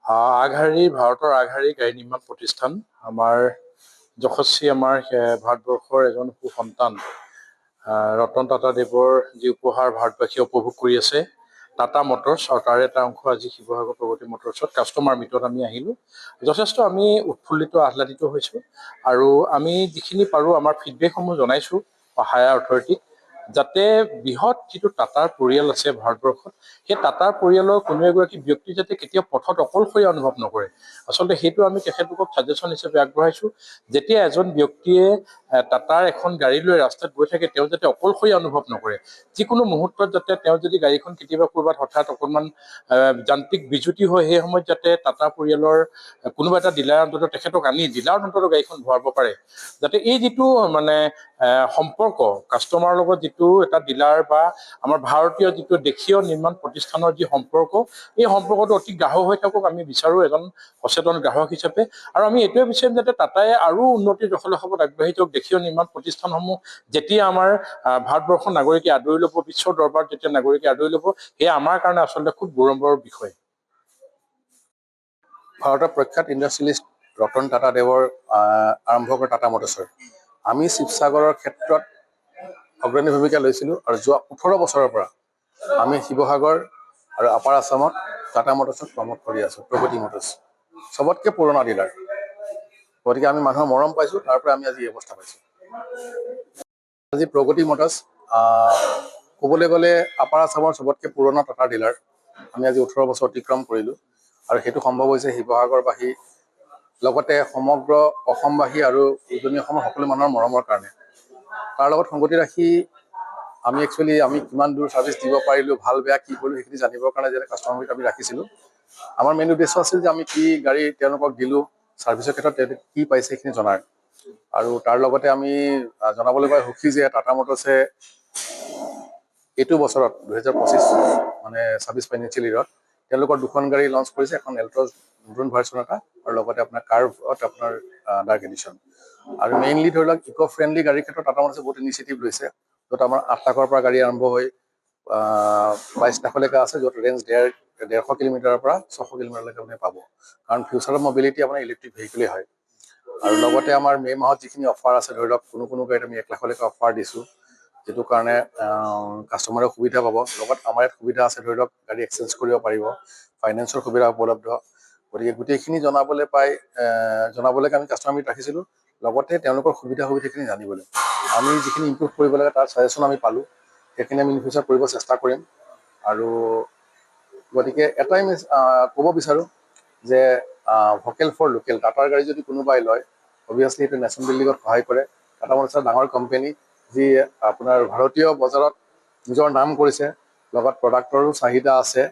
ভাৰতৰ আগশাৰী গাড়ী নিৰ্মাণ প্ৰতিষ্ঠান আমাৰ যশস্বী আমাৰ ভাৰতবৰ্ষৰ এজন সুসন্তান ৰতন টাটাদেৱৰ যি উপহাৰ ভাৰতবাসীয়ে উপভোগ কৰি আছে টাটা মটৰ্ছ আৰু তাৰে এটা অংশ আজি শিৱসাগৰ প্ৰগতি মটৰ্ছত কাষ্টমাৰ মিটত আমি আহিলোঁ যথেষ্ট আমি উৎফুল্লিত আহ্লাদিত হৈছোঁ আৰু আমি যিখিনি পাৰোঁ আমাৰ ফিডবেকসমূহ জনাইছোঁ হায়াৰ অথৰিটিক যাতে বৃহৎ যিটো টাটাৰ পৰিয়াল আছে ভাৰতবৰ্ষত সেই টাটাৰ পৰিয়ালৰ কোনো এগৰাকী ব্যক্তি যাতে কেতিয়াও পথত অকলশৰীয়া অনুভৱ নকৰে আচলতে সেইটো আমি তেখেতলোকক ছাজেশ্যন হিচাপে আগবঢ়াইছোঁ যেতিয়া এজন ব্যক্তিয়ে টাটাৰ এখন গাড়ী লৈ ৰাস্তাত গৈ থাকে তেওঁ যাতে অকলশৰীয়া অনুভৱ নকৰে যিকোনো মুহূৰ্তত যাতে তেওঁ যদি গাড়ীখন কেতিয়াবা ক'ৰবাত হঠাৎ অকণমান যান্ত্ৰিক বিজুতি হয় সেই সময়ত যাতে টাটা পৰিয়ালৰ কোনোবা এটা ডিলাৰ অন্তত তেখেতক আনি ডিলাৰ অন্তত গাড়ীখন ভৰাব পাৰে যাতে এই যিটো মানে সম্পৰ্ক কাষ্টমাৰৰ লগত যিটো এটা ডিলাৰ বা আমাৰ ভাৰতীয় যিটো দেশীয় নিৰ্মাণ প্ৰতিষ্ঠানৰ যি সম্পৰ্ক এই সম্পৰ্কটো অতি গাঢ় হৈ থাকক আমি বিচাৰোঁ এজন সচেতন গ্ৰাহক হিচাপে আৰু আমি এইটোৱে বিচাৰিম যাতে টাটাই আৰু উন্নতিৰ জখলাখবত আগবাঢ়ি যাওক দেশীয় নিৰ্মাণ প্ৰতিষ্ঠানসমূহ যেতিয়া আমাৰ ভাৰতবৰ্ষৰ নাগৰিকে আদৰি ল'ব বিশ্বৰ দৰবাৰত যেতিয়া নাগৰিকে আদৰি ল'ব সেয়া আমাৰ কাৰণে আচলতে খুব গৌৰৱৰ বিষয় ভাৰতৰ প্ৰখ্যাত ইণ্ডাষ্ট্ৰিয়েলিষ্ট ৰতন টাটাদেৱৰ আৰম্ভ কৰা টাটা মটৰ্ছৰ আমি শিৱসাগৰৰ ক্ষেত্ৰত অগ্ৰণী ভূমিকা লৈছিলোঁ আৰু যোৱা 18 বছৰৰ পৰা আমি শিৱসাগৰ আৰু আপাৰ আছামত টাটা মটৰ্ছত প্ৰমোট কৰি আছোঁ প্ৰগতি মটৰ্ছ চবতকৈ পুৰণা ডিলাৰ গতিকে আমি মানুহৰ মৰম পাইছোঁ তাৰ পৰা আমি আজি এই অৱস্থা পাইছোঁ আজি প্ৰগতি মটৰ্ছ ক'বলৈ গ'লে আপাৰ আছামৰ চবতকৈ পুৰণা টাটা ডিলাৰ আমি আজি 18 বছৰ অতিক্ৰম কৰিলোঁ আৰু সেইটো সম্ভৱ হৈছে শিৱসাগৰবাসী লগতে সমগ্ৰ অসমবাসী আৰু উজনি অসমৰ সকলো মানুহৰ মৰমৰ কাৰণে তাৰ লগত সংগতি ৰাখি আমি কিমান দূৰ ছাৰ্ভিচ দিব পাৰিলোঁ ভাল বেয়া কি কৰিলোঁ সেইখিনি জানিবৰ কাৰণে যেনে কাষ্টমাৰক আমি ৰাখিছিলোঁ আমাৰ মেইন উদ্দেশ্য আছিল যে আমি কি গাড়ী তেওঁলোকক দিলোঁ ছাৰ্ভিচৰ ক্ষেত্ৰত তেওঁলোকে কি পাইছে সেইখিনি জনাৰ আৰু তাৰ লগতে আমি জনাবলৈ পাই সুখী যে টাটা মটৰ্ছে এইটো বছৰত 2025 মানে 26 ফাইনেন্সিয়েল ইয়েৰত তেওঁলোকৰ দুখন গাড়ী লঞ্চ কৰিছে এখন এল্ট্ৰছ নতুন ভাৰ্চন এটা আৰু লগতে আপোনাৰ কাৰ্ভত আপোনাৰ ডাৰ্ক এডিশ্যন আৰু মেইনলি ধৰি লওক ইক' ফ্ৰেণ্ডলি গাড়ীৰ ক্ষেত্ৰত টাটা মটৰ্ছে বহুত ইনিচিয়েটিভ লৈছে য'ত আমাৰ 8 লাখৰ পৰা গাড়ী আৰম্ভ হৈ 22 লাখলৈকে আছে য'ত ৰেঞ্জ 150 কিলোমিটাৰৰ পৰা 600 কিলোমিটাৰলৈকে আপুনি পাব কাৰণ ফিউচাৰৰ মবিলিটি আপোনাৰ ইলেক্ট্ৰিক ভেহিকলেই হয় আৰু লগতে আমাৰ মে' মাহত যিখিনি অফাৰ আছে ধৰি লওক কোনো গাড়ীত আমি 1 লাখলৈকে অফাৰ দিছোঁ যিটো কাৰণে কাষ্টমাৰে সুবিধা পাব লগত আমাৰ ইয়াত সুবিধা আছে ধৰি লওক গাড়ী এক্সচেঞ্জ কৰিব পাৰিব ফাইনেন্সৰ সুবিধা উপলব্ধ গতিকে গোটেইখিনি জনাবলৈকে আমি কাষ্টমাৰ মিট ৰাখিছিলোঁ লগতে তেওঁলোকৰ সুবিধাখিনি জানিবলৈ আমি যিখিনি ইম্প্ৰুভ কৰিব লাগে তাৰ ছাজেশ্যন আমি পালোঁ সেইখিনি আমি ইন ফিউচাৰ কৰিব চেষ্টা কৰিম আৰু গতিকে এটাই ক'ব বিচাৰোঁ যে ভকেল ফৰ লোকেল টাটাৰ গাড়ী যদি কোনোবাই লয় অভিয়াছলি সেইটো নেশ্যনেল বিল্ডিঙত সহায় কৰে টাটা মটৰ্ছ ডাঙৰ কোম্পানী যি আপোনাৰ ভাৰতীয় বজাৰত নিজৰ নাম কৰিছে লগত প্ৰডাক্টৰো চাহিদা আছে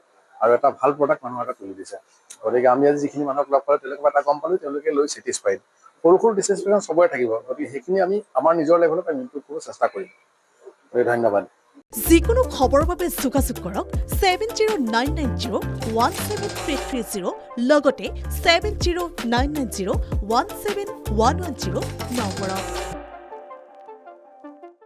আৰু এটা ভাল প্ৰডাক্ট মানুহৰ এটা তুলি দিছে গতিকে আমি আজি যিখিনি মানুহক লগ পালোঁ তেওঁলোকে এটা গম পালোঁ তেওঁলোকে লৈ ছেটিছফাইড সৰু ডিছছেটিছফেকশ্যন চবৰে থাকিব গতিকে সেইখিনি আমি আমাৰ নিজৰ লেভেলত আমি ইম্প্ৰুভ কৰিব চেষ্টা কৰিম ধন্যবাদ যিকোনো খবৰৰ বাবে যোগাযোগ কৰক 7099017330 লগতে 7099017110 নম্বৰত